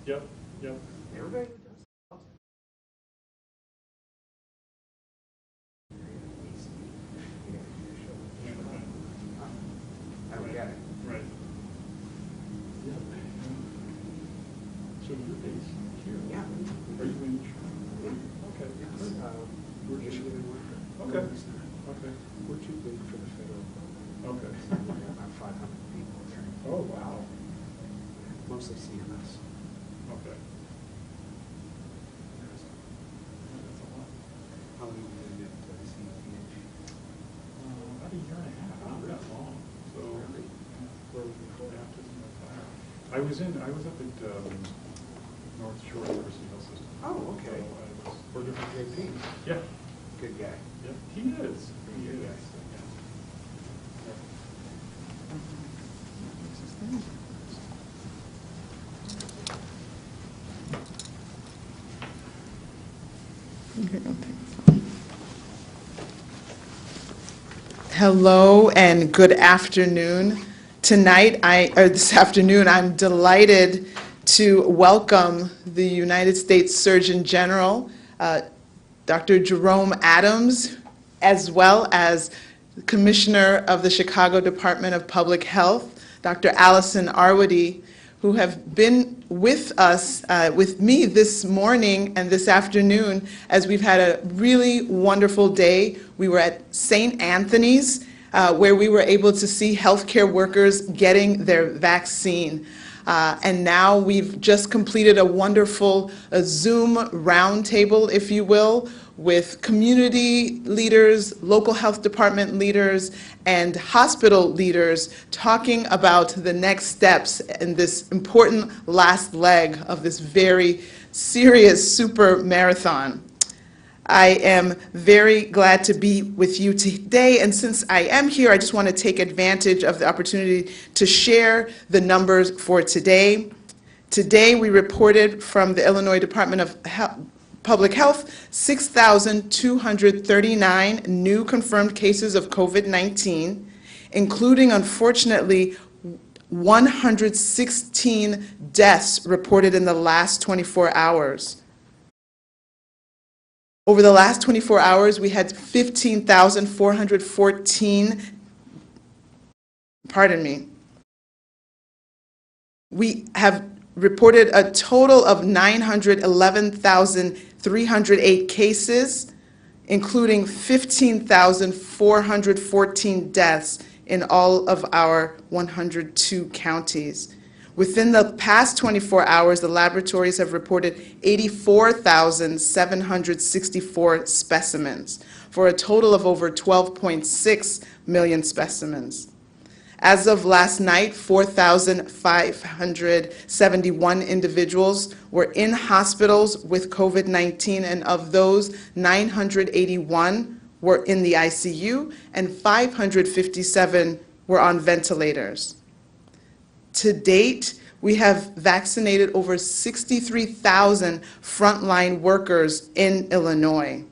Yep, yep. Everybody who does I don't get it. Right. Yep. So you're based here? Yeah. Are you in? Okay. It's, we're Michigan and Worker. Okay. Okay. We're too big for the federal program. Okay. So we have about 500 people there. Oh, wow. Mostly CMS. Okay. That's a lot. How long have you been at IDPH? About a year and a half, not that long. So, Really? Where were you before? baptism of fire. I was up at North Shore University Health System. Oh, okay. So I was, Working for JP. yeah. Good guy. Yep. He is. He is. Yes. Yeah. Hello and good afternoon. This afternoon, I'm delighted to welcome the United States Surgeon General, Dr. Jerome Adams, as well as the Commissioner of the Chicago Department of Public Health, Dr. Allison Arwady, who have been with us, with me this morning and this afternoon as we've had a really wonderful day. We were at St. Anthony's, where we were able to see healthcare workers getting their vaccine. And now we've just completed a wonderful Zoom roundtable, if you will, with community leaders, local health department leaders, and hospital leaders talking about the next steps in this important last leg of this very serious super marathon. I am very glad to be with you today, and since I am here, I just want to take advantage of the opportunity to share the numbers for today. Today, we reported from the Illinois Department of Public Health 6,239 new confirmed cases of COVID-19, including, unfortunately, 116 deaths reported in the last 24 hours. Over the last 24 hours, we had 15,414, We have reported a total of 911,308 cases, including 15,414 deaths in all of our 102 counties. Within the past 24 hours, the laboratories have reported 84,764 specimens, for a total of over 12.6 million specimens. As of last night, 4,571 individuals were in hospitals with COVID-19, and of those, 981 were in the ICU, and 557 were on ventilators. To date, we have vaccinated over 63,000 frontline workers in Illinois.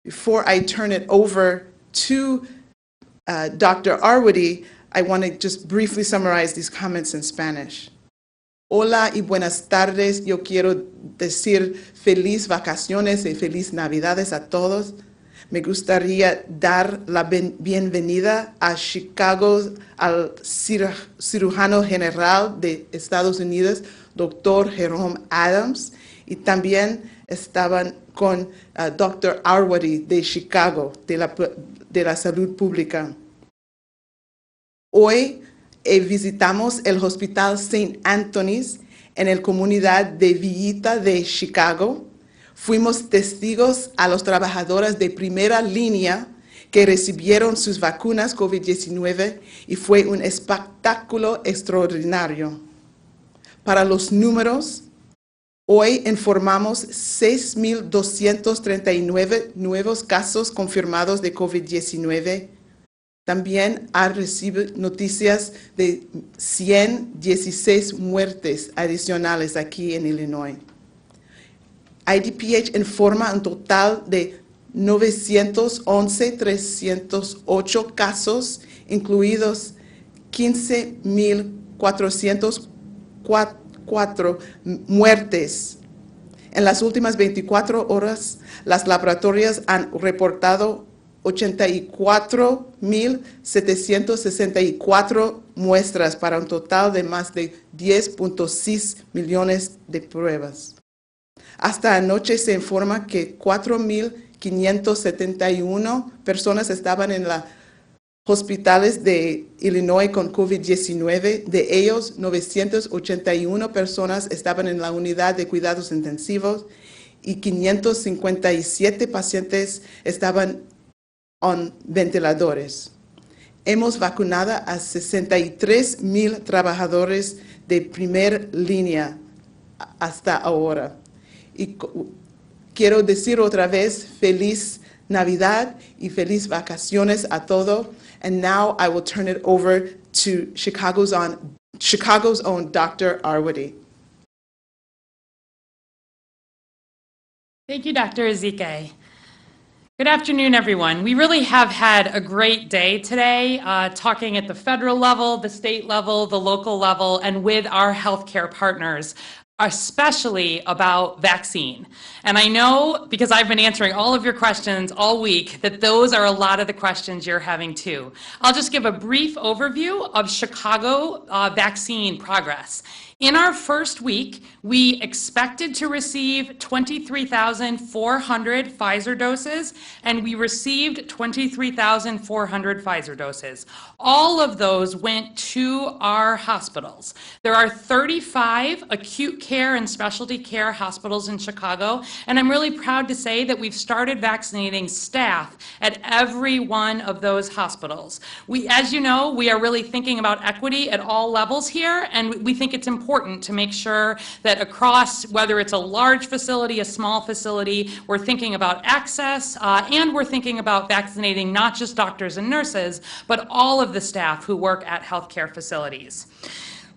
Before I turn it over to Dr. Arwady, I want to just briefly summarize these comments in Spanish. Hola y buenas tardes. Yo quiero decir feliz vacaciones y feliz Navidades a todos. Me gustaría dar la bienvenida a Chicago al cirujano general de Estados Unidos, Dr. Jerome Adams, y también estaban con Dr. Arwady de Chicago, de la salud pública. Hoy visitamos el Hospital St. Anthony's en la comunidad de Villita de Chicago. Fuimos testigos a los trabajadores de primera línea que recibieron sus vacunas COVID-19 y fue un espectáculo extraordinario. Para los números, hoy informamos 6,239 nuevos casos confirmados de COVID-19. También ha recibido noticias de 116 muertes adicionales aquí en Illinois. IDPH informa un total de 911,308 casos, incluidos 15,440 84 muertes. En las últimas 24 horas, las laboratorios han reportado 84.764 muestras para un total de más de 10.6 millones de pruebas. Hasta anoche se informa que 4.571 personas estaban en los hospitales de Illinois con COVID-19. De ellos, 981 personas estaban en la unidad de cuidados intensivos y 557 pacientes estaban en ventiladores. Hemos vacunado a 63,000 trabajadores de primera línea hasta ahora. Y quiero decir otra vez, feliz Navidad y feliz vacaciones a todos. And now I will turn it over to Chicago's own Dr. Arwady. Thank you, Dr. Ezike. Good afternoon, everyone. We really have had a great day today, talking at the federal level, the state level, the local level, and with our healthcare partners, especially about vaccine. And I know, because I've been answering all of your questions all week, that those are a lot of the questions you're having too. I'll just give a brief overview of Chicago vaccine progress. In our first week, we expected to receive 23,400 Pfizer doses, and we received 23,400 Pfizer doses. All of those went to our hospitals. There are 35 acute care and specialty care hospitals in Chicago, and I'm really proud to say that we've started vaccinating staff at every one of those hospitals. As you know, we are really thinking about equity at all levels here, and we think it's important to make sure that across, whether it's a large facility, a small facility, we're thinking about access, and we're thinking about vaccinating not just doctors and nurses, but all of the staff who work at healthcare facilities.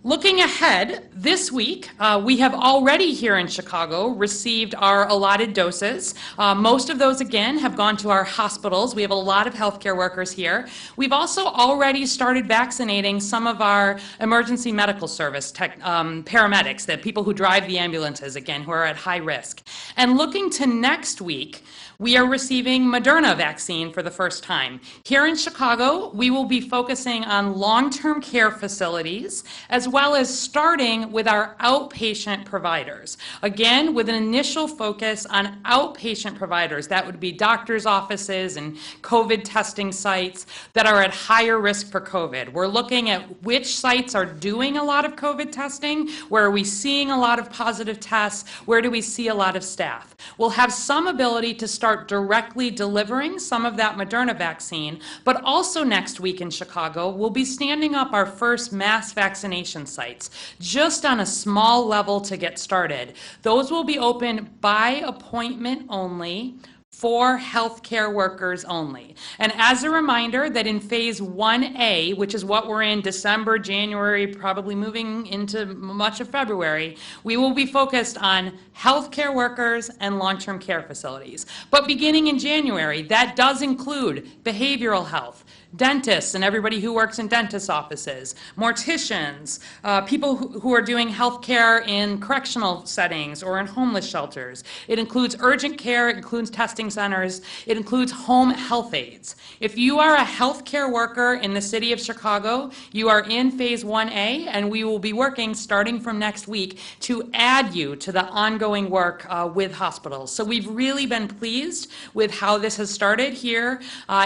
Looking ahead, this week, we have already here in Chicago received our allotted doses. Most of those, again, have gone to our hospitals. We have a lot of healthcare workers here. We've also already started vaccinating some of our emergency medical service paramedics, the people who drive the ambulances, again, who are at high risk. And looking to next week, we are receiving Moderna vaccine for the first time. Here in Chicago, we will be focusing on long-term care facilities, as well as starting with our outpatient providers. Again, with an initial focus on outpatient providers. That would be doctors' offices and COVID testing sites that are at higher risk for COVID. We're looking at which sites are doing a lot of COVID testing, where are we seeing a lot of positive tests, where do we see a lot of staff. We'll have some ability to start directly delivering some of that Moderna vaccine, but also next week in Chicago, we'll be standing up our first mass vaccination sites, just on a small level to get started. Those will be open by appointment only, for healthcare workers only. And as a reminder that in phase 1A, which is what we're in December, January, probably moving into much of February, we will be focused on healthcare workers and long-term care facilities. But beginning in January, that does include behavioral health, dentists and everybody who works in dentist offices, morticians, people who are doing healthcare in correctional settings or in homeless shelters. It includes urgent care, it includes testing centers, it includes home health aides. If you are a healthcare worker in the city of Chicago, you are in phase 1A, and we will be working starting from next week to add you to the ongoing work with hospitals. So we've really been pleased with how this has started here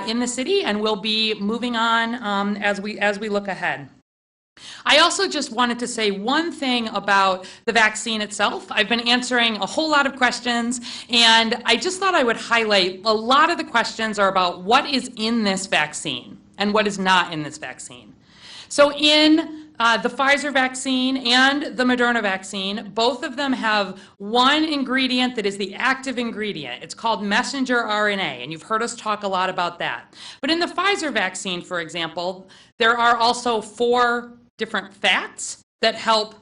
in the city, and we'll be moving on as we look ahead. I also just wanted to say one thing about the vaccine itself. I've been answering a whole lot of questions, and I just thought I would highlight a lot of the questions are about what is in this vaccine and what is not in this vaccine. So in the Pfizer vaccine and the Moderna vaccine, both of them have one ingredient that is the active ingredient. It's called messenger RNA, and you've heard us talk a lot about that. But in the Pfizer vaccine, for example, there are also 4 different fats that help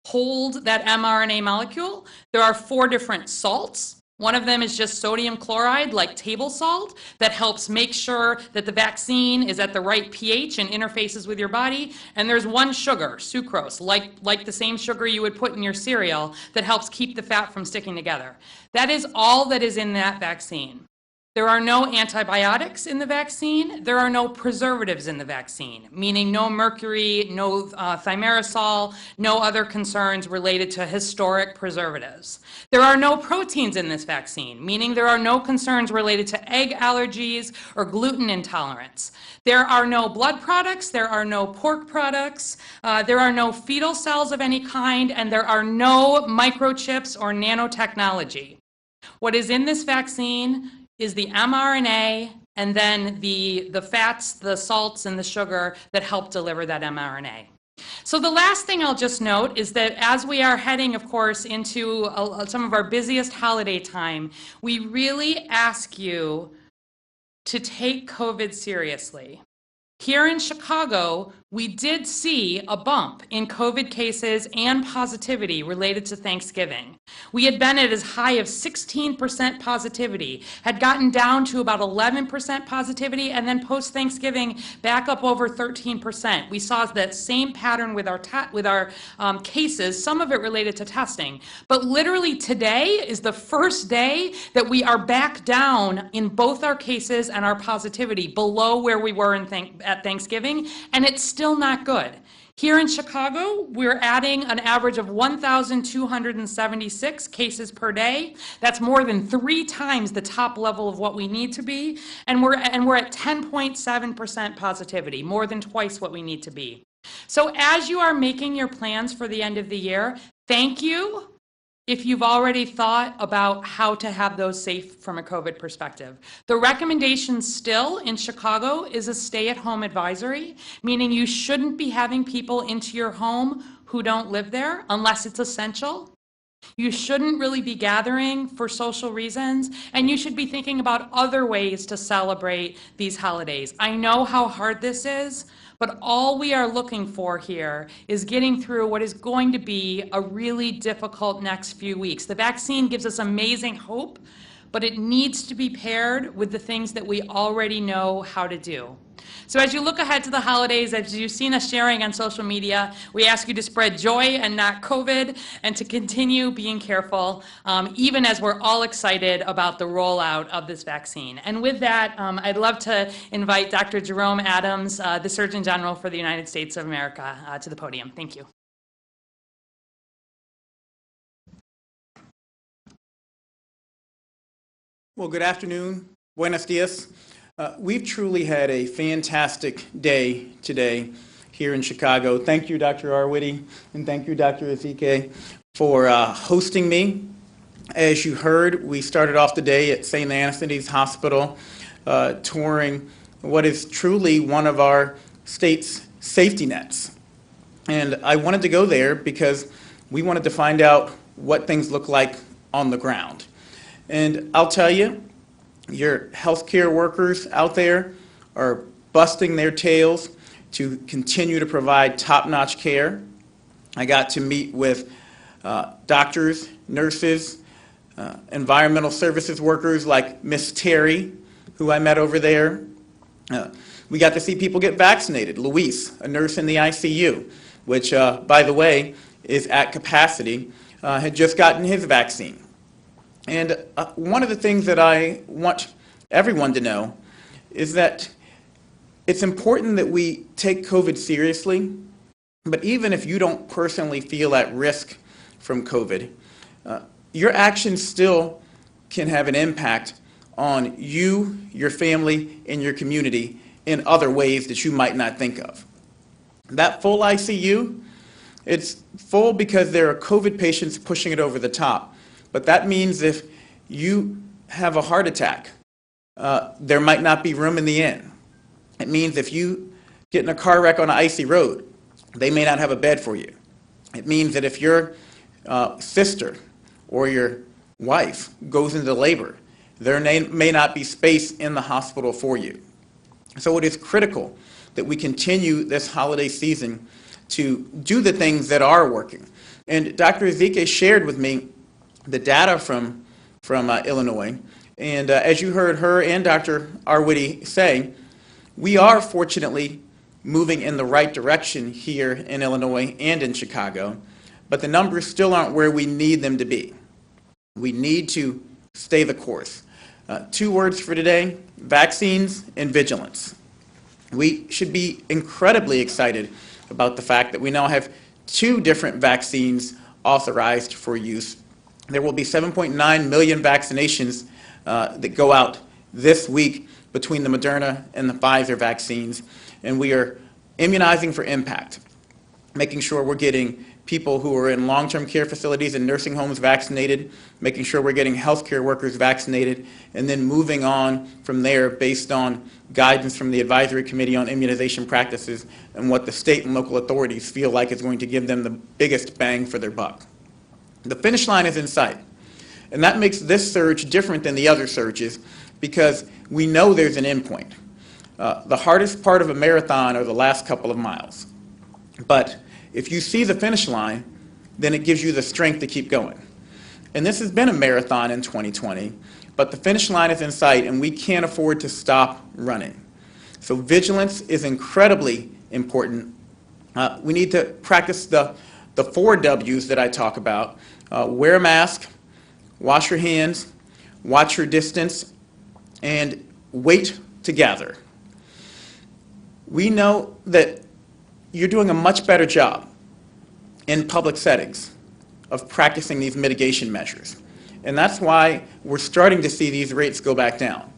hold that mRNA molecule. There are 4 different salts, One of them is just sodium chloride, like table salt, that helps make sure that the vaccine is at the right pH and interfaces with your body. And there's one sugar, sucrose, like the same sugar you would put in your cereal, that helps keep the fat from sticking together. That is all that is in that vaccine. There are no antibiotics in the vaccine. There are no preservatives in the vaccine, meaning no mercury, no thimerosal, no other concerns related to historic preservatives. There are no proteins in this vaccine, meaning there are no concerns related to egg allergies or gluten intolerance. There are no blood products, there are no pork products, there are no fetal cells of any kind, and there are no microchips or nanotechnology. What is in this vaccine is the mRNA and then the fats, the salts, and the sugar that help deliver that mRNA. So the last thing I'll just note is that as we are heading, of course, into some of our busiest holiday time, we really ask you to take COVID seriously. Here in Chicago, we did see a bump in COVID cases and positivity related to Thanksgiving. We had been at as high of 16% positivity, had gotten down to about 11% positivity, and then post-Thanksgiving back up over 13%. We saw that same pattern with our cases, some of it related to testing. But literally today is the first day that we are back down in both our cases and our positivity below where we were at Thanksgiving, and it's still not good. Here in Chicago, we're adding an average of 1,276 cases per day. That's more than 3 times the top level of what we need to be, and we're at 10.7% positivity, more than twice what we need to be. So as you are making your plans for the end of the year, thank you if you've already thought about how to have those safe from a COVID perspective. The recommendation still in Chicago is a stay-at-home advisory, meaning you shouldn't be having people into your home who don't live there unless it's essential. You shouldn't really be gathering for social reasons, and you should be thinking about other ways to celebrate these holidays. I know how hard this is, but all we are looking for here is getting through what is going to be a really difficult next few weeks. The vaccine gives us amazing hope, but it needs to be paired with the things that we already know how to do. So as you look ahead to the holidays, as you've seen us sharing on social media, we ask you to spread joy and not COVID, and to continue being careful, even as we're all excited about the rollout of this vaccine. And with that, I'd love to invite Dr. Jerome Adams, the Surgeon General for the United States of America, to the podium. Thank you. Well, good afternoon. Buenos dias. We've truly had a fantastic day today here in Chicago. Thank you, Dr. Arwitty, and thank you, Dr. Ezike, for hosting me. As you heard, we started off the day at St. Anthony's Hospital, touring what is truly one of our state's safety nets. And I wanted to go there because we wanted to find out what things look like on the ground. And I'll tell you, your healthcare workers out there are busting their tails to continue to provide top-notch care. I got to meet with doctors, nurses, environmental services workers like Miss Terry, who I met over there. We got to see people get vaccinated. Luis, a nurse in the ICU, which, by the way, is at capacity, had just gotten his vaccine. And one of the things that I want everyone to know is that it's important that we take COVID seriously, but even if you don't personally feel at risk from COVID, your actions still can have an impact on you, your family, and your community in other ways that you might not think of. That full ICU, it's full because there are COVID patients pushing it over the top. But that means if you have a heart attack, there might not be room in the inn. It means if you get in a car wreck on an icy road, they may not have a bed for you. It means that if your sister or your wife goes into labor, there may not be space in the hospital for you. So it is critical that we continue this holiday season to do the things that are working. And Dr. Ezike shared with me the data from from Illinois. And as you heard her and Dr. Arwitty say, we are fortunately moving in the right direction here in Illinois and in Chicago, but the numbers still aren't where we need them to be. We need to stay the course. 2 words for today: vaccines and vigilance. We should be incredibly excited about the fact that we now have 2 different vaccines authorized for use. There will be 7.9 million vaccinations that go out this week between the Moderna and the Pfizer vaccines, and we are immunizing for impact, making sure we're getting people who are in long-term care facilities and nursing homes vaccinated, making sure we're getting healthcare workers vaccinated, and then moving on from there based on guidance from the Advisory Committee on Immunization Practices and what the state and local authorities feel like is going to give them the biggest bang for their buck. The finish line is in sight, and that makes this surge different than the other surges because we know there's an endpoint. The hardest part of a marathon are the last couple of miles, but if you see the finish line, then it gives you the strength to keep going. And this has been a marathon in 2020, but the finish line is in sight and we can't afford to stop running. So vigilance is incredibly important. We need to practice the 4 W's that I talk about. Wear a mask, wash your hands, watch your distance, and wait to gather. We know that you're doing a much better job in public settings of practicing these mitigation measures. And that's why we're starting to see these rates go back down.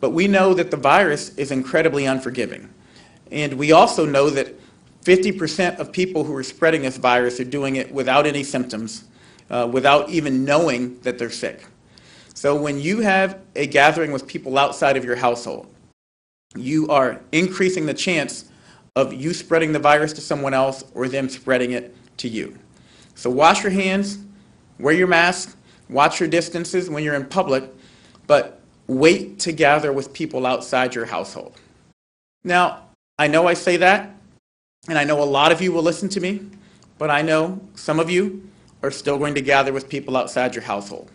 But we know that the virus is incredibly unforgiving. And we also know that 50% of people who are spreading this virus are doing it without any symptoms, without even knowing that they're sick. So when you have a gathering with people outside of your household, you are increasing the chance of you spreading the virus to someone else or them spreading it to you. So wash your hands, wear your mask, watch your distances when you're in public, but wait to gather with people outside your household. Now, I know I say that, and I know a lot of you will listen to me, but I know some of you are still going to gather with people outside your household.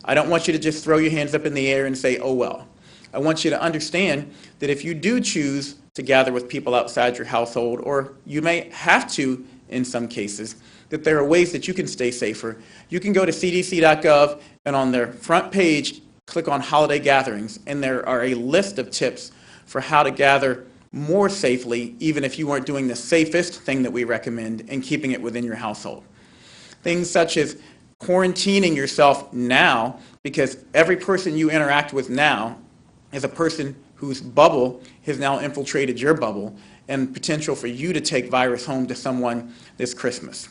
I don't want you to just throw your hands up in the air and say, oh well. I want you to understand that if you do choose to gather with people outside your household, or you may have to in some cases, that there are ways that you can stay safer. You can go to cdc.gov and on their front page, click on holiday gatherings, and there are a list of tips for how to gather more safely, even if you weren't doing the safest thing that we recommend and keeping it within your household. Things such as quarantining yourself now, because every person you interact with now is a person whose bubble has now infiltrated your bubble, and potential for you to take virus home to someone this Christmas.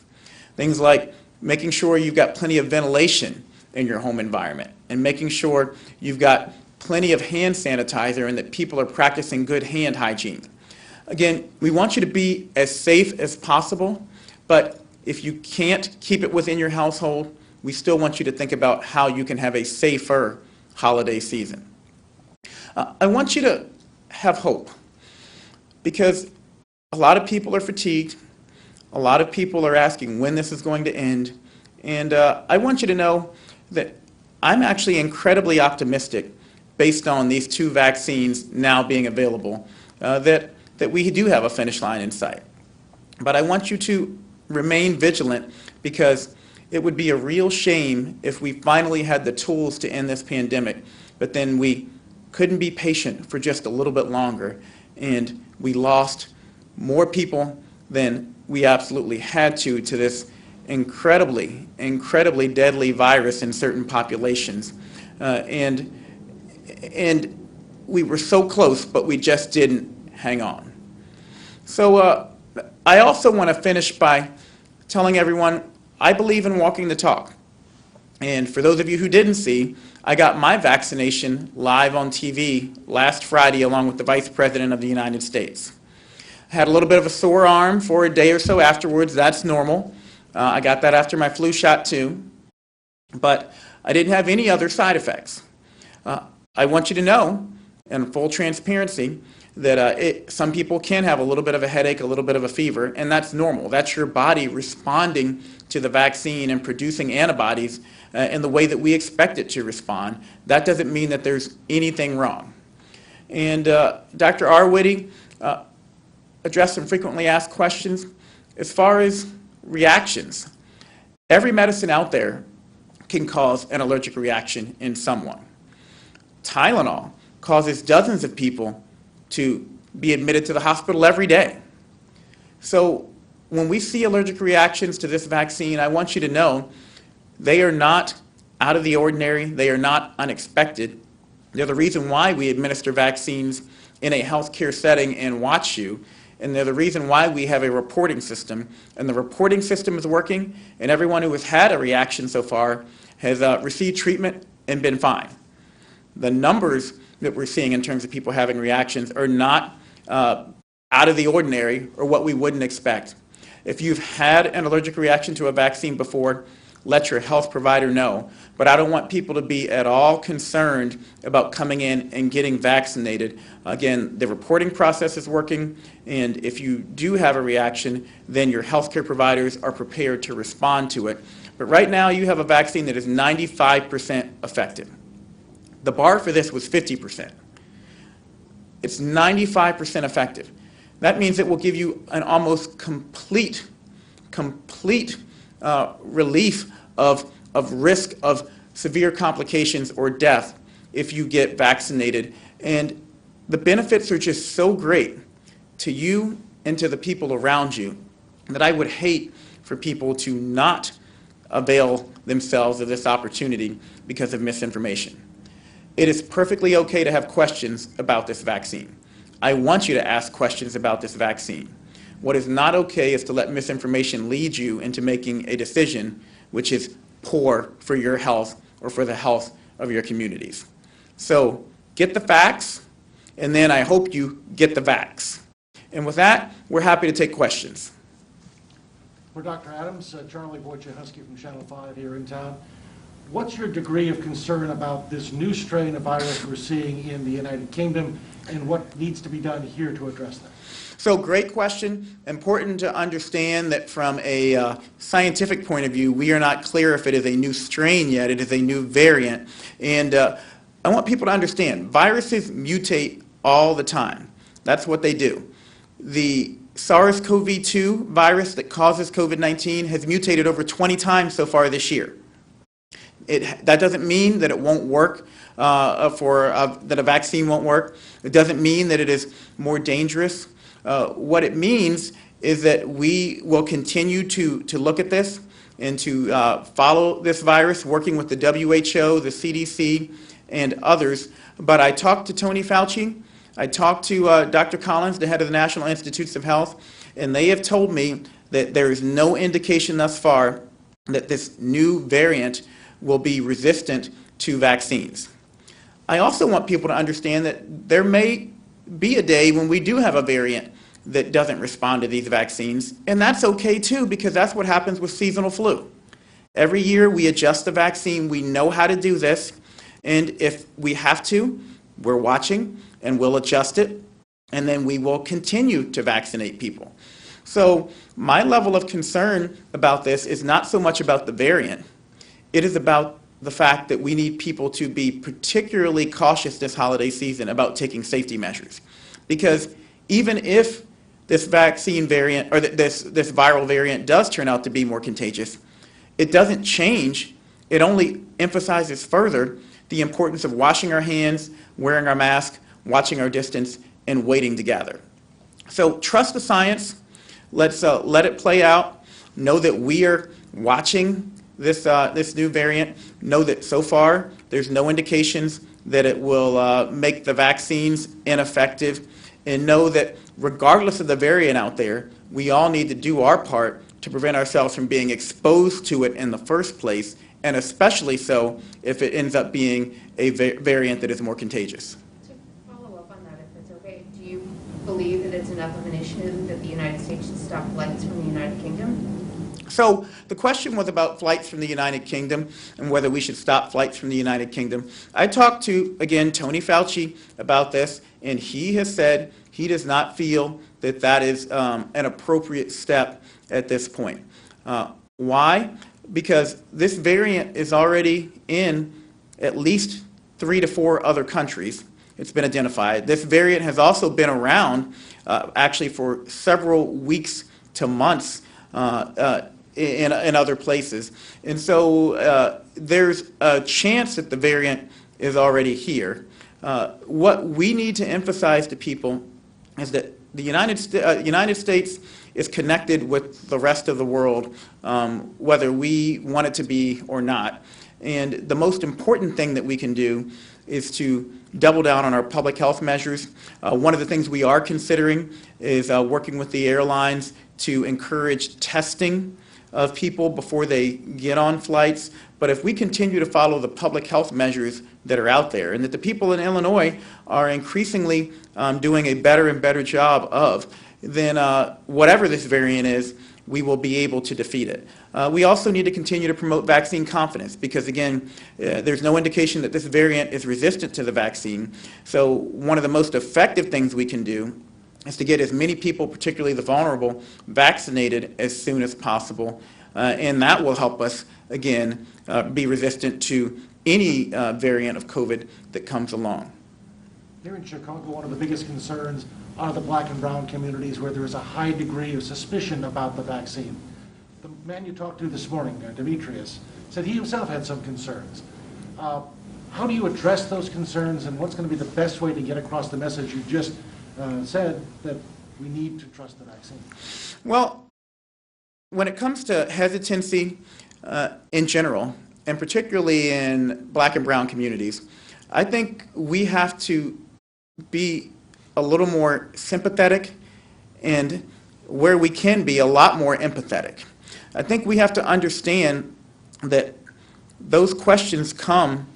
Things like making sure you've got plenty of ventilation in your home environment, and making sure you've got plenty of hand sanitizer and that people are practicing good hand hygiene. Again, we want you to be as safe as possible, but if you can't keep it within your household, we still want you to think about how you can have a safer holiday season. I want you to have hope, because a lot of people are fatigued. A lot of people are asking when this is going to end. And I want you to know that I'm actually incredibly optimistic based on these 2 vaccines now being available, that we do have a finish line in sight. But I want you to remain vigilant, because it would be a real shame if we finally had the tools to end this pandemic, but then we couldn't be patient for just a little bit longer, and we lost more people than we absolutely had to this incredibly, incredibly deadly virus in certain populations. And we were so close, but we just didn't hang on. So I also want to finish by telling everyone I believe in walking the talk. And for those of you who didn't see, I got my vaccination live on TV last Friday along with the Vice President of the United States. I had a little bit of a sore arm for a day or so afterwards. That's normal. I got that after my flu shot too. But I didn't have any other side effects. I want you to know in full transparency, that some people can have a little bit of a headache, a little bit of a fever, and that's normal. That's your body responding to the vaccine and producing antibodies in the way that we expect it to respond. That doesn't mean that there's anything wrong. And Dr. Arwitty addressed some frequently asked questions. As far as reactions, every medicine out there can cause an allergic reaction in someone. Tylenol causes dozens of people to be admitted to the hospital every day. So when we see allergic reactions to this vaccine, I want you to know they are not out of the ordinary. They are not unexpected. They're the reason why we administer vaccines in a healthcare setting and watch you. And they're the reason why we have a reporting system. And the reporting system is working, and everyone who has had a reaction so far has received treatment and been fine. The numbers that we're seeing in terms of people having reactions are not out of the ordinary or what we wouldn't expect. If you've had an allergic reaction to a vaccine before, let your health provider know. But I don't want people to be at all concerned about coming in and getting vaccinated. Again, the reporting process is working, and if you do have a reaction, then your healthcare providers are prepared to respond to it. But right now, you have a vaccine that is 95% effective. The bar for this was 50%. It's 95% effective. That means it will give you an almost complete relief of risk of severe complications or death if you get vaccinated. And the benefits are just so great to you and to the people around you that I would hate for people to not avail themselves of this opportunity because of misinformation. It is perfectly okay to have questions about this vaccine. I want you to ask questions about this vaccine. What is not okay is to let misinformation lead you into making a decision which is poor for your health or for the health of your communities. So get the facts, and then I hope you get the vax. And with that, we're happy to take questions. For Dr. Adams, Charlie Wojciechowski from Channel 5 here in town. What's your degree of concern about this new strain of virus we're seeing in the United Kingdom, and what needs to be done here to address that? So great question. Important to understand that from a scientific point of view, we are not clear if it is a new strain yet. It is a new variant. And I want people to understand, viruses mutate all the time. That's what they do. The SARS-CoV-2 virus that causes COVID-19 has mutated over 20 times so far this year. That doesn't mean that it won't work, that a vaccine won't work. It doesn't mean that it is more dangerous. What it means is that we will continue to look at this and to follow this virus, working with the WHO, the CDC, and others. But I talked to Tony Fauci. I talked to Dr. Collins, the head of the National Institutes of Health, and they have told me that there is no indication thus far that this new variant will be resistant to vaccines. I also want people to understand that there may be a day when we do have a variant that doesn't respond to these vaccines, and that's okay too, because that's what happens with seasonal flu. Every year we adjust the vaccine. We know how to do this, and if we have to, we're watching and we'll adjust it, and then we will continue to vaccinate people. So my level of concern about this is not so much about the variant. It is about the fact that we need people to be particularly cautious this holiday season about taking safety measures. Because even if this vaccine variant, or this viral variant does turn out to be more contagious, it doesn't change. It only emphasizes further the importance of washing our hands, wearing our mask, watching our distance, and waiting to gather. So trust the science. Let's let it play out. Know that we are watching this new variant. Know that so far there's no indications that it will make the vaccines ineffective, and know that regardless of the variant out there, we all need to do our part to prevent ourselves from being exposed to it in the first place, and especially so if it ends up being a variant that is more contagious. To follow up on that, if it's okay, do you believe that it's enough of an issue that the United States should stop flights from the United Kingdom? So the question was about flights from the United Kingdom and whether we should stop flights from the United Kingdom. I talked to, again, Tony Fauci about this, and he has said he does not feel that that is an appropriate step at this point. Why? Because this variant is already in at least 3 to 4 other countries. It's been identified. This variant has also been around actually for several weeks to months in other places. And so there's a chance that the variant is already here. What we need to emphasize to people is that the United States is connected with the rest of the world, whether we want it to be or not. And the most important thing that we can do is to double down on our public health measures. One of the things we are considering is working with the airlines to encourage testing of people before they get on flights. But if we continue to follow the public health measures that are out there, and that the people in Illinois are increasingly doing a better and better job of, then whatever this variant is, we will be able to defeat it. We also need to continue to promote vaccine confidence because, again, there's no indication that this variant is resistant to the vaccine. So one of the most effective things we can do is to get as many people, particularly the vulnerable, vaccinated as soon as possible. And that will help us, again, be resistant to any variant of COVID that comes along. Here in Chicago, one of the biggest concerns are the black and brown communities where there is a high degree of suspicion about the vaccine. The man you talked to this morning, Demetrius, said he himself had some concerns. How do you address those concerns, and what's going to be the best way to get across the message you just said that we need to trust the vaccine? Well, when it comes to hesitancy in general, and particularly in black and brown communities, I think we have to be a little more sympathetic and, where we can be, a lot more empathetic. I think we have to understand that those questions come,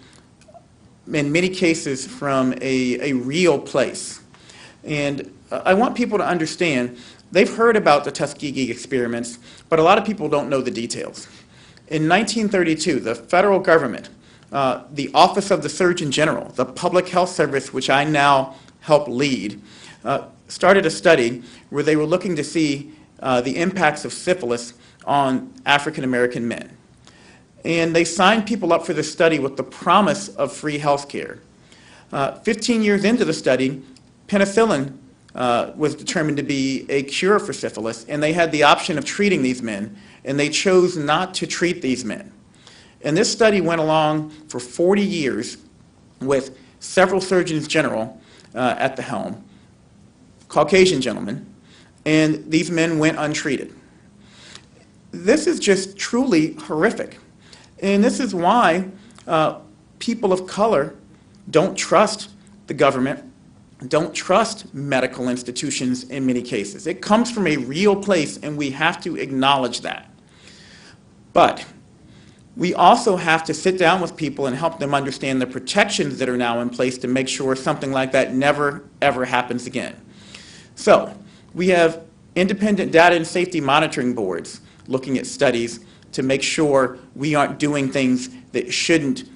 in many cases, from a real place. And I want people to understand, they've heard about the Tuskegee experiments, but a lot of people don't know the details. In 1932, the federal government, the Office of the Surgeon General, the Public Health Service, which I now help lead, started a study where they were looking to see the impacts of syphilis on African American men. And they signed people up for the study with the promise of free health care. 15 years into the study, penicillin was determined to be a cure for syphilis, and they had the option of treating these men, and they chose not to treat these men. And this study went along for 40 years with several surgeons general at the helm, Caucasian gentlemen, and these men went untreated. This is just truly horrific. And this is why people of color don't trust the government, don't trust medical institutions in many cases. It comes from a real place, and we have to acknowledge that. But we also have to sit down with people and help them understand the protections that are now in place to make sure something like that never, ever happens again. So we have independent data and safety monitoring boards looking at studies to make sure we aren't doing things that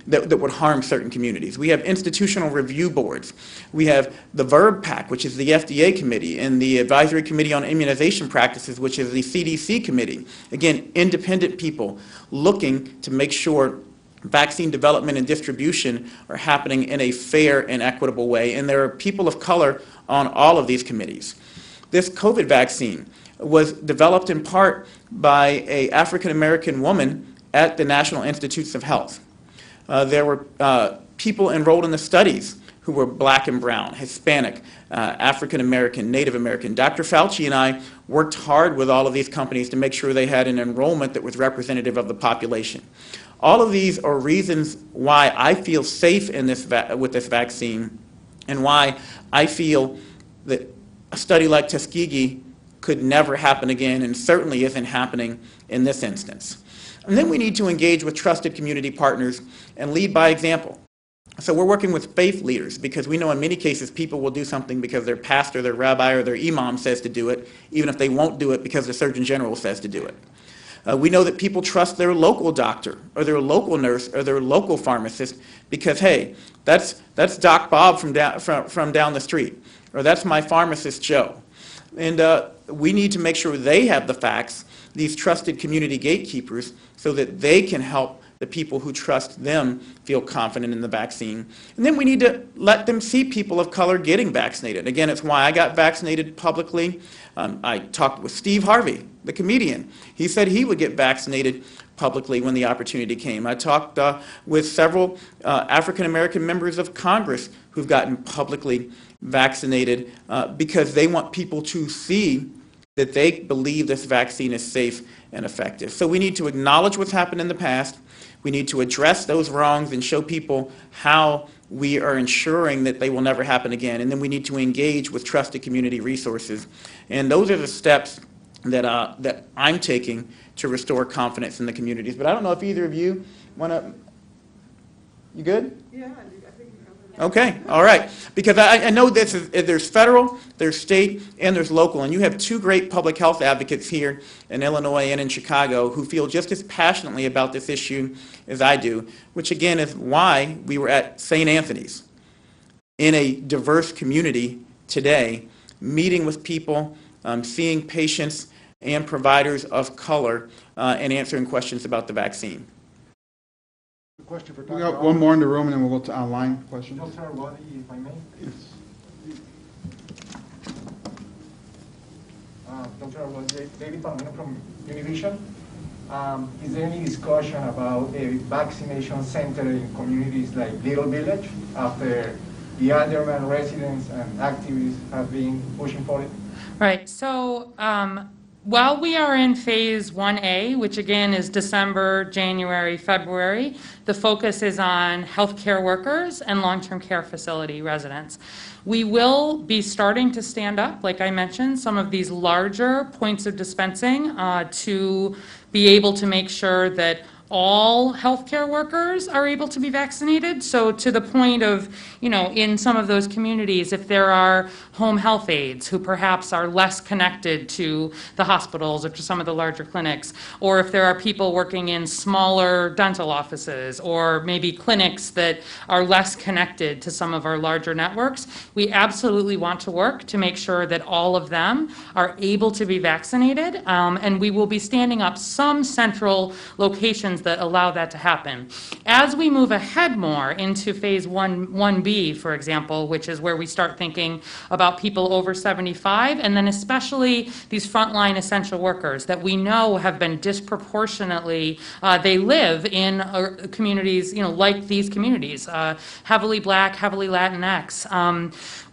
that would harm certain communities. We have institutional review boards. We have the VERB PAC, which is the FDA committee, and the Advisory Committee on Immunization Practices, which is the CDC committee. Again, independent people looking to make sure vaccine development and distribution are happening in a fair and equitable way. And there are people of color on all of these committees. This COVID vaccine was developed in part by an African-American woman at the National Institutes of Health. There were people enrolled in the studies who were black and brown, Hispanic, African-American, Native American. Dr. Fauci and I worked hard with all of these companies to make sure they had an enrollment that was representative of the population. All of these are reasons why I feel safe in with this vaccine, and why I feel that a study like Tuskegee could never happen again, and certainly isn't happening in this instance. And then we need to engage with trusted community partners and lead by example. So we're working with faith leaders, because we know in many cases people will do something because their pastor, their rabbi, or their imam says to do it, even if they won't do it because the Surgeon General says to do it. We know that people trust their local doctor or their local nurse or their local pharmacist because, hey, that's Doc Bob from down the street, or that's my pharmacist Joe. And we need to make sure they have the facts, these trusted community gatekeepers, so that they can help the people who trust them feel confident in the vaccine. And then we need to let them see people of color getting vaccinated. Again, it's why I got vaccinated publicly. I talked with Steve Harvey, the comedian. He said he would get vaccinated publicly when the opportunity came. I talked with several African-American members of Congress who've gotten publicly vaccinated because they want people to see that they believe this vaccine is safe and effective. So we need to acknowledge what's happened in the past. We need to address those wrongs and show people how we are ensuring that they will never happen again. And then we need to engage with trusted community resources. And those are the steps that I'm taking to restore confidence in the communities. But I don't know if either of you want to. You good? Yeah, I think you covered it. Okay, all right. Because I know there's federal, there's state, and there's local. And you have two great public health advocates here in Illinois and in Chicago who feel just as passionately about this issue as I do, which again is why we were at St. Anthony's in a diverse community today, meeting with people, seeing patients and providers of color, and answering questions about the vaccine. Question for We Dr. got one more in the room, and then we'll go to online questions. Dr. Ngozi, if I may. Dr. Ngozi, David Palomino from Univision. Is there any discussion about a vaccination center in communities like Little Village after the Underman residents and activists have been pushing for it? Right. So while we are in phase 1A, which again is December, January, February, the focus is on healthcare workers and long-term care facility residents. We will be starting to stand up, like I mentioned, some of these larger points of dispensing to be able to make sure that all healthcare workers are able to be vaccinated. So to the point of, in some of those communities, if there are home health aides who perhaps are less connected to the hospitals or to some of the larger clinics, or if there are people working in smaller dental offices or maybe clinics that are less connected to some of our larger networks, we absolutely want to work to make sure that all of them are able to be vaccinated. And we will be standing up some central locations that allow that to happen. As we move ahead more into phase 1B, for example, which is where we start thinking about people over 75, and then especially these frontline essential workers that we know have been disproportionately, they live in communities, like these communities, heavily Black, heavily Latinx.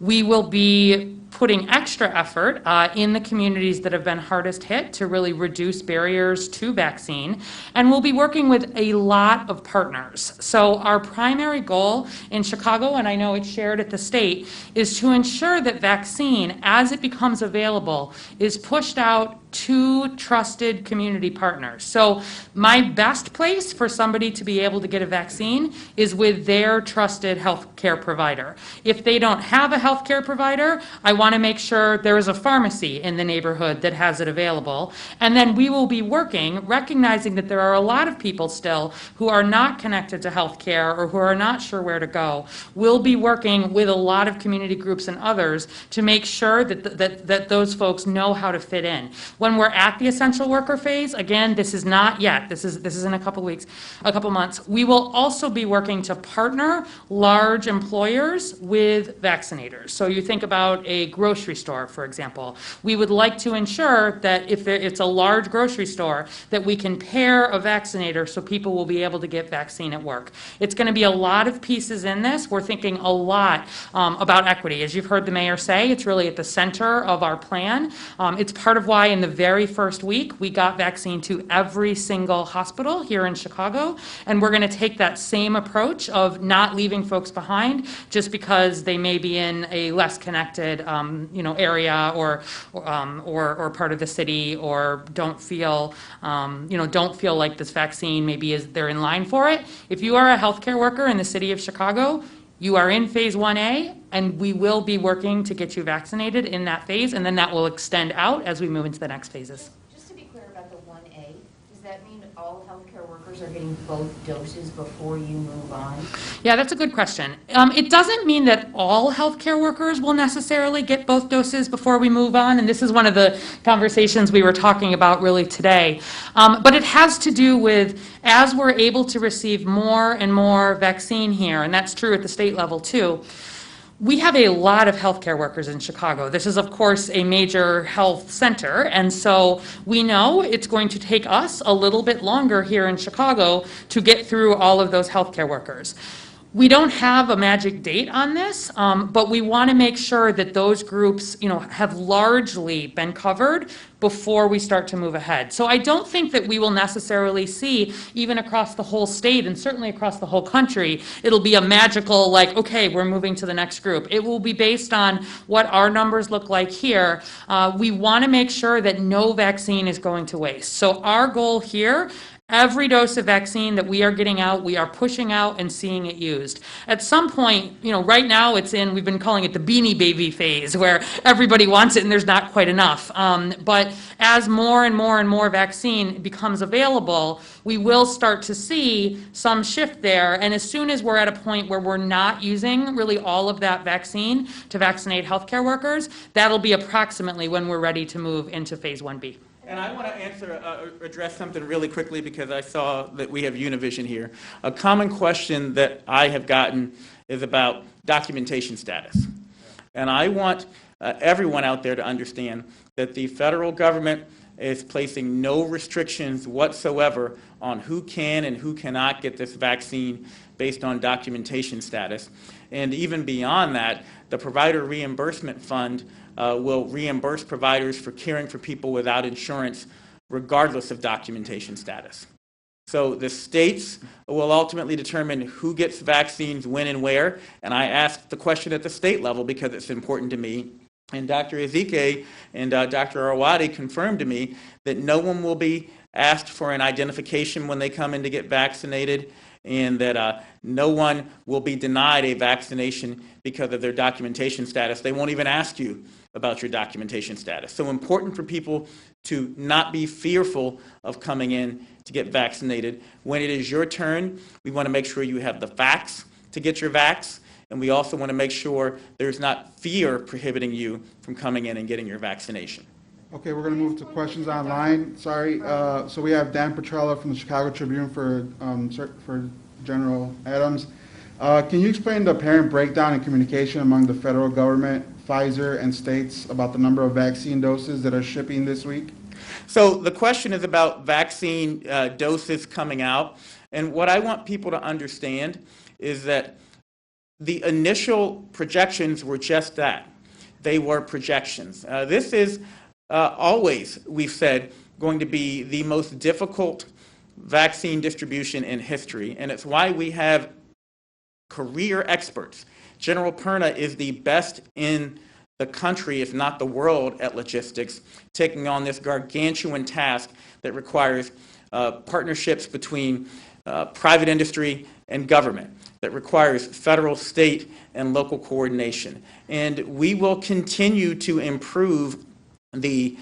We will be putting extra effort in the communities that have been hardest hit to really reduce barriers to vaccine. And we'll be working with a lot of partners. So our primary goal in Chicago, and I know it's shared at the state, is to ensure that vaccine, as it becomes available, is pushed out to trusted community partners. So my best place for somebody to be able to get a vaccine is with their trusted healthcare provider. If they don't have a healthcare provider, I want to make sure there is a pharmacy in the neighborhood that has it available. And then we will be working, recognizing that there are a lot of people still who are not connected to healthcare or who are not sure where to go. We'll be working with a lot of community groups and others to make sure that those folks know how to fit in. When we're at the essential worker phase, again, this is not yet, this is in a couple weeks, a couple months, we will also be working to partner large employers with vaccinators. So you think about a grocery store, for example. We would like to ensure that if it's a large grocery store, that we can pair a vaccinator so people will be able to get vaccine at work. It's going to be a lot of pieces in this. We're thinking a lot about equity. As you've heard the mayor say, it's really at the center of our plan. It's part of why in the very first week we got vaccine to every single hospital here in Chicago, and we're going to take that same approach of not leaving folks behind just because they may be in a less connected area or part of the city, or don't feel like this vaccine maybe they're in line for it. If you are a healthcare worker in the city of Chicago, you are in phase 1A, and we will be working to get you vaccinated in that phase, and then that will extend out as we move into the next phases. Just to be clear about the 1A, workers are getting both doses before you move on? Yeah, that's a good question. It doesn't mean that all healthcare workers will necessarily get both doses before we move on, and this is one of the conversations we were talking about really today. But it has to do with, as we're able to receive more and more vaccine here, and that's true at the state level too, we have a lot of healthcare workers in Chicago. This is, of course, a major health center, and so we know it's going to take us a little bit longer here in Chicago to get through all of those healthcare workers. We don't have a magic date on this, but we want to make sure that those groups, have largely been covered before we start to move ahead. So I don't think that we will necessarily see, even across the whole state and certainly across the whole country, it'll be a magical, like, okay, we're moving to the next group. It will be based on what our numbers look like here. We want to make sure that no vaccine is going to waste. So our goal here, every dose of vaccine that we are getting out, we are pushing out and seeing it used. At some point, right now we've been calling it the beanie baby phase, where everybody wants it and there's not quite enough. But as more and more and more vaccine becomes available, we will start to see some shift there. And as soon as we're at a point where we're not using really all of that vaccine to vaccinate healthcare workers, that'll be approximately when we're ready to move into phase 1B. And I want to address something really quickly because I saw that we have Univision here. A common question that I have gotten is about documentation status. And I want everyone out there to understand that the federal government is placing no restrictions whatsoever on who can and who cannot get this vaccine based on documentation status. And even beyond that, the Provider Reimbursement Fund will reimburse providers for caring for people without insurance, regardless of documentation status. So the states will ultimately determine who gets vaccines, when and where, and I asked the question at the state level because it's important to me. And Dr. Ezike and Dr. Arwady confirmed to me that no one will be asked for an identification when they come in to get vaccinated, and that no one will be denied a vaccination because of their documentation status. They won't even ask you about your documentation status. So important for people to not be fearful of coming in to get vaccinated. When it is your turn, we want to make sure you have the facts to get your vax, and we also want to make sure there's not fear prohibiting you from coming in and getting your vaccination. Okay, we're going to move to questions online. Sorry, so we have Dan Petrella from the Chicago Tribune for General Adams. Can you explain the apparent breakdown in communication among the federal government, Pfizer, and states about the number of vaccine doses that are shipping this week? So the question is about vaccine doses coming out. And what I want people to understand is that the initial projections were just that. They were projections. This is always, we've said, going to be the most difficult vaccine distribution in history. And it's why we have career experts. General Perna is the best in the country, if not the world, at logistics, taking on this gargantuan task that requires partnerships between private industry and government, that requires federal, state, and local coordination. And we will continue to improve the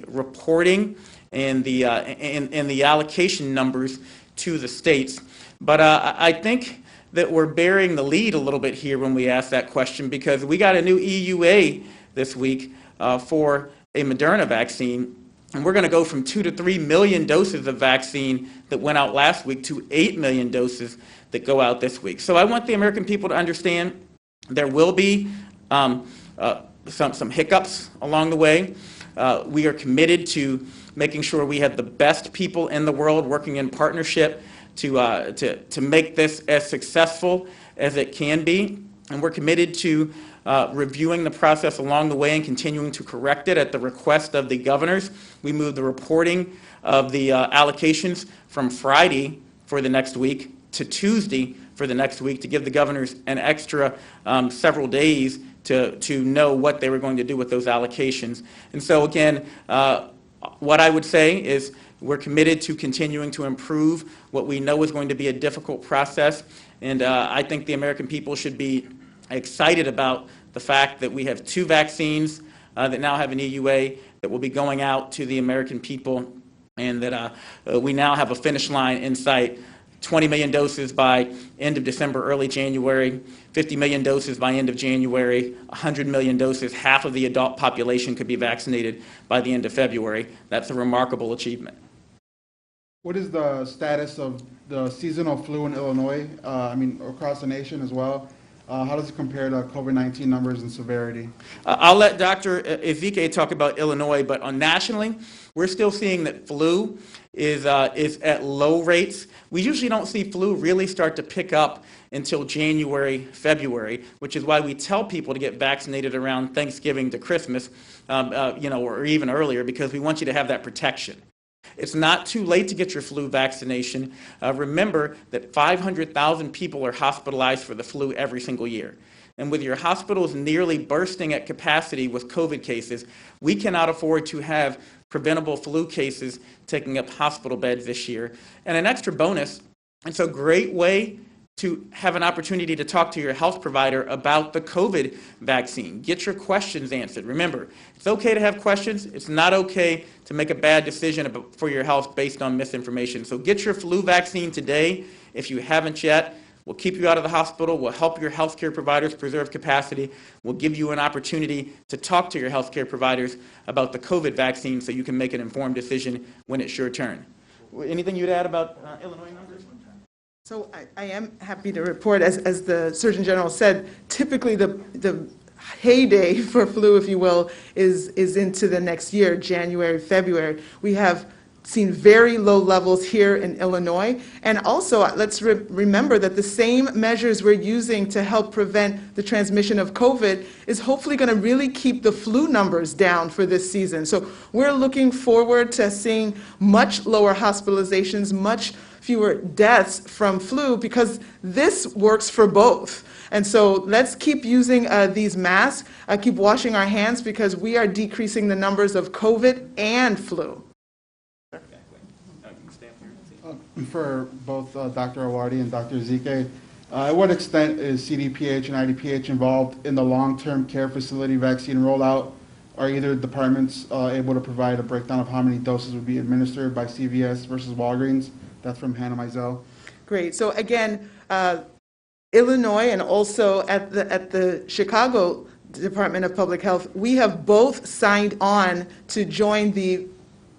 reporting and the allocation numbers to the states. But I think that we're bearing the lead a little bit here when we ask that question, because we got a new EUA this week for a Moderna vaccine, and we're going to go from 2 to 3 million doses of vaccine that went out last week to 8 million doses that go out this week. So I want the American people to understand there will be some hiccups along the way. We are committed to making sure we have the best people in the world working in partnership to make this as successful as it can be. And we're committed to reviewing the process along the way and continuing to correct it at the request of the governors. We moved the reporting of the allocations from Friday for the next week to Tuesday for the next week to give the governors an extra several days to know what they were going to do with those allocations. And so again, what I would say is we're committed to continuing to improve what we know is going to be a difficult process. And I think the American people should be excited about the fact that we have 2 vaccines that now have an EUA that will be going out to the American people and that we now have a finish line in sight. 20 million doses by end of December, early January, 50 million doses by end of January, 100 million doses, half of the adult population could be vaccinated by the end of February. That's a remarkable achievement. What is the status of the seasonal flu in Illinois, across the nation as well? How does it compare to COVID-19 numbers and severity? I'll let Dr. Ezike talk about Illinois, but nationally, we're still seeing that flu is at low rates. We usually don't see flu really start to pick up until January, February, which is why we tell people to get vaccinated around Thanksgiving to Christmas, or even earlier, because we want you to have that protection. It's not too late to get your flu vaccination. Remember that 500,000 people are hospitalized for the flu every single year. And with your hospitals nearly bursting at capacity with COVID cases, we cannot afford to have preventable flu cases taking up hospital beds this year. And an extra bonus, it's a great way to have an opportunity to talk to your health provider about the COVID vaccine. Get your questions answered. Remember, it's okay to have questions. It's not okay to make a bad decision for your health based on misinformation. So get your flu vaccine today if you haven't yet. We'll keep you out of the hospital. We'll help your healthcare providers preserve capacity. We'll give you an opportunity to talk to your healthcare providers about the COVID vaccine so you can make an informed decision when it's your turn. Anything you'd add about Illinois numbers? So I am happy to report, as the Surgeon General said, typically the heyday for flu, if you will, is into the next year, January, February. We have seen very low levels here in Illinois. And also, let's remember that the same measures we're using to help prevent the transmission of COVID is hopefully going to really keep the flu numbers down for this season. So we're looking forward to seeing much lower hospitalizations, much fewer deaths from flu, because this works for both. And so let's keep using these masks, keep washing our hands, because we are decreasing the numbers of COVID and flu. For both Dr. Awardi and Dr. Ezike, at what extent is CDPH and IDPH involved in the long-term care facility vaccine rollout? Are either departments able to provide a breakdown of how many doses would be administered by CVS versus Walgreens? That's from Hannah Mizell. Great. So again, Illinois and also at the Chicago Department of Public Health, we have both signed on to join the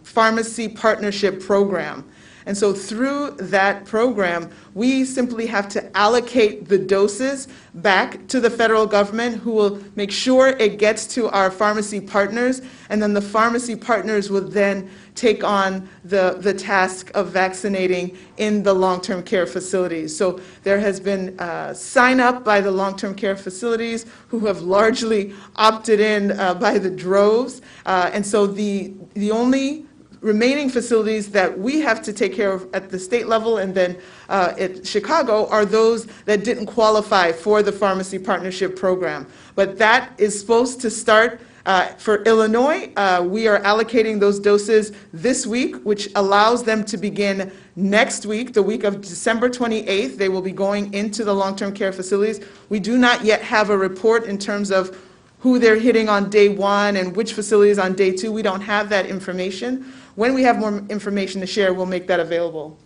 Pharmacy Partnership Program. And so through that program, we simply have to allocate the doses back to the federal government, who will make sure it gets to our pharmacy partners, and then the pharmacy partners will then take on the task of vaccinating in the long-term care facilities. So there has been sign up by the long-term care facilities, who have largely opted in by the droves. And so the only remaining facilities that we have to take care of at the state level and then at Chicago are those that didn't qualify for the Pharmacy Partnership Program. But that is supposed to start for Illinois. We are allocating those doses this week, which allows them to begin next week, the week of December 28th. They will be going into the long-term care facilities. We do not yet have a report in terms of who they're hitting on day one and which facilities on day two. We don't have that information. When we have more information to share, we'll make that available.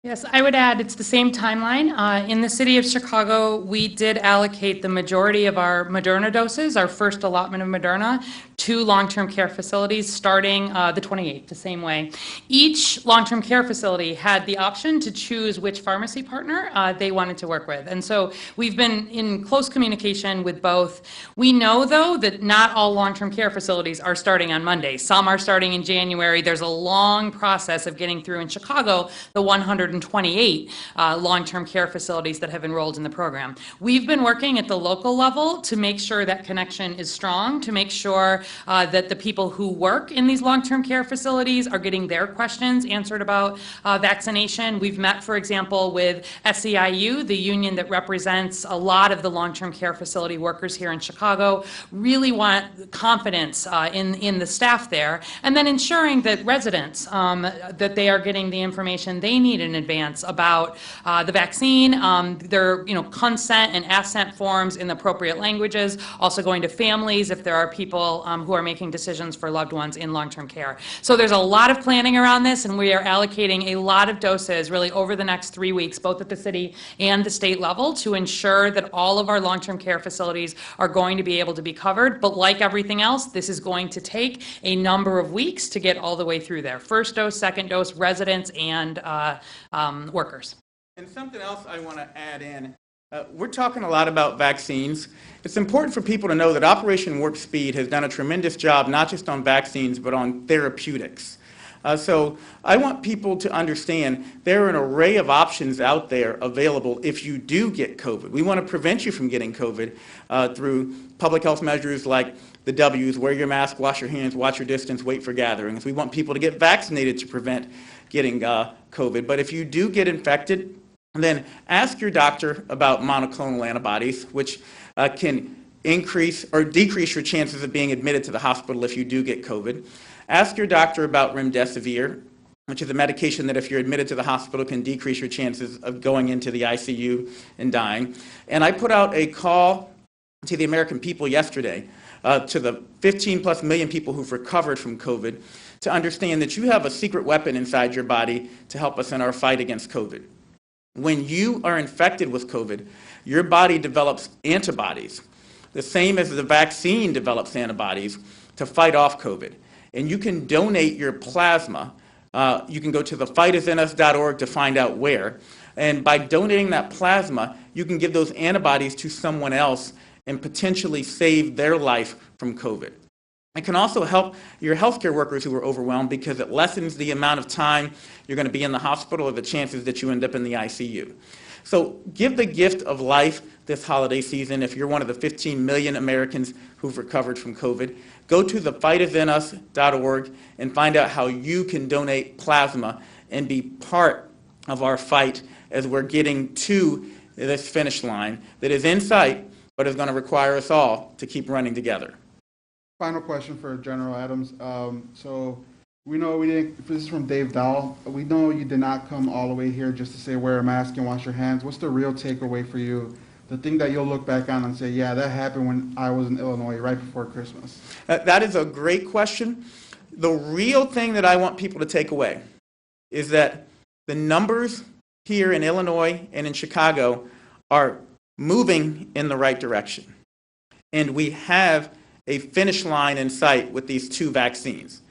Yes, I would add it's the same timeline. In the city of Chicago, we did allocate the majority of our Moderna doses, our first allotment of Moderna, to long-term care facilities starting the 28th, the same way. Each long-term care facility had the option to choose which pharmacy partner they wanted to work with. And so we've been in close communication with both. We know, though, that not all long-term care facilities are starting on Monday. Some are starting in January. There's a long process of getting through in Chicago the 128 long-term care facilities that have enrolled in the program. We've been working at the local level to make sure that connection is strong, to make sure that the people who work in these long-term care facilities are getting their questions answered about vaccination. We've met, for example, with SEIU, the union that represents a lot of the long-term care facility workers here in Chicago, really want confidence in the staff there, and then ensuring that residents, that they are getting the information they need in advance about the vaccine, their consent and assent forms in the appropriate languages, also going to families if there are people who are making decisions for loved ones in long-term care. So there's a lot of planning around this, and we are allocating a lot of doses really over the next 3 weeks, both at the city and the state level, to ensure that all of our long-term care facilities are going to be able to be covered. But like everything else, this is going to take a number of weeks to get all the way through there. First dose, second dose, residents, and workers. And something else I want to add in, we're talking a lot about vaccines. It's important for people to know that Operation Warp Speed has done a tremendous job, not just on vaccines, but on therapeutics. So I want people to understand there are an array of options out there available if you do get COVID. We want to prevent you from getting COVID through public health measures like the W's, wear your mask, wash your hands, watch your distance, wait for gatherings. We want people to get vaccinated to prevent getting COVID. But if you do get infected, then ask your doctor about monoclonal antibodies, which can increase or decrease your chances of being admitted to the hospital if you do get COVID. Ask your doctor about remdesivir, which is a medication that if you're admitted to the hospital can decrease your chances of going into the ICU and dying. And I put out a call to the American people yesterday, to the 15+ million people who've recovered from COVID, to understand that you have a secret weapon inside your body to help us in our fight against COVID. When you are infected with COVID, your body develops antibodies, the same as the vaccine develops antibodies to fight off COVID. And you can donate your plasma. You can go to thefightIsInUs.org to find out where. And by donating that plasma, you can give those antibodies to someone else and potentially save their life from COVID. It can also help your healthcare workers who are overwhelmed because it lessens the amount of time you're going to be in the hospital or the chances that you end up in the ICU. So give the gift of life this holiday season if you're one of the 15 million Americans who've recovered from COVID. Go to thefightIsInUs.org and find out how you can donate plasma and be part of our fight as we're getting to this finish line that is in sight, but is going to require us all to keep running together. Final question for General Adams. So we know this is from Dave Dahl. We know you did not come all the way here just to say wear a mask and wash your hands. What's the real takeaway for you? The thing that you'll look back on and say, yeah, that happened when I was in Illinois right before Christmas. That is a great question. The real thing that I want people to take away is that the numbers here in Illinois and in Chicago are moving in the right direction. And we have a finish line in sight with these 2 vaccines.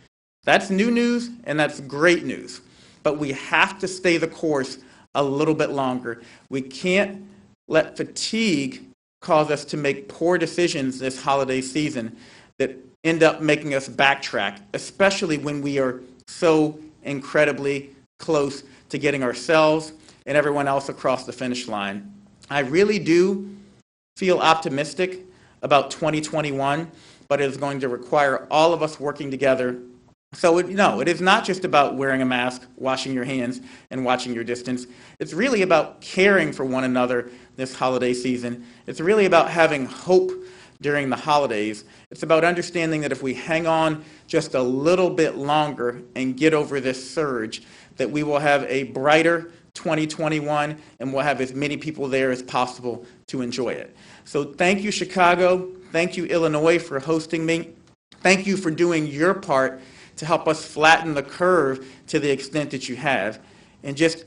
That's new news and that's great news. But we have to stay the course a little bit longer. We can't let fatigue cause us to make poor decisions this holiday season that end up making us backtrack, especially when we are so incredibly close to getting ourselves and everyone else across the finish line. I really do feel optimistic about 2021, but it is going to require all of us working together. So it is not just about wearing a mask, washing your hands, and watching your distance. It's really about caring for one another this holiday season. It's really about having hope during the holidays. It's about understanding that if we hang on just a little bit longer and get over this surge, that we will have a brighter 2021 and we'll have as many people there as possible to enjoy it. So thank you, Chicago. Thank you, Illinois, for hosting me. Thank you for doing your part to help us flatten the curve to the extent that you have. And just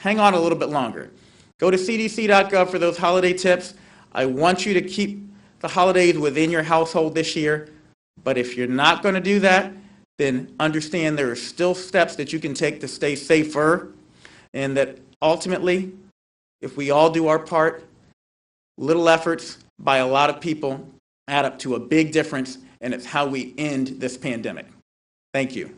hang on a little bit longer. Go to cdc.gov for those holiday tips. I want you to keep the holidays within your household this year. But if you're not going to do that, then understand there are still steps that you can take to stay safer. And that ultimately, if we all do our part, little efforts by a lot of people add up to a big difference, and it's how we end this pandemic. Thank you.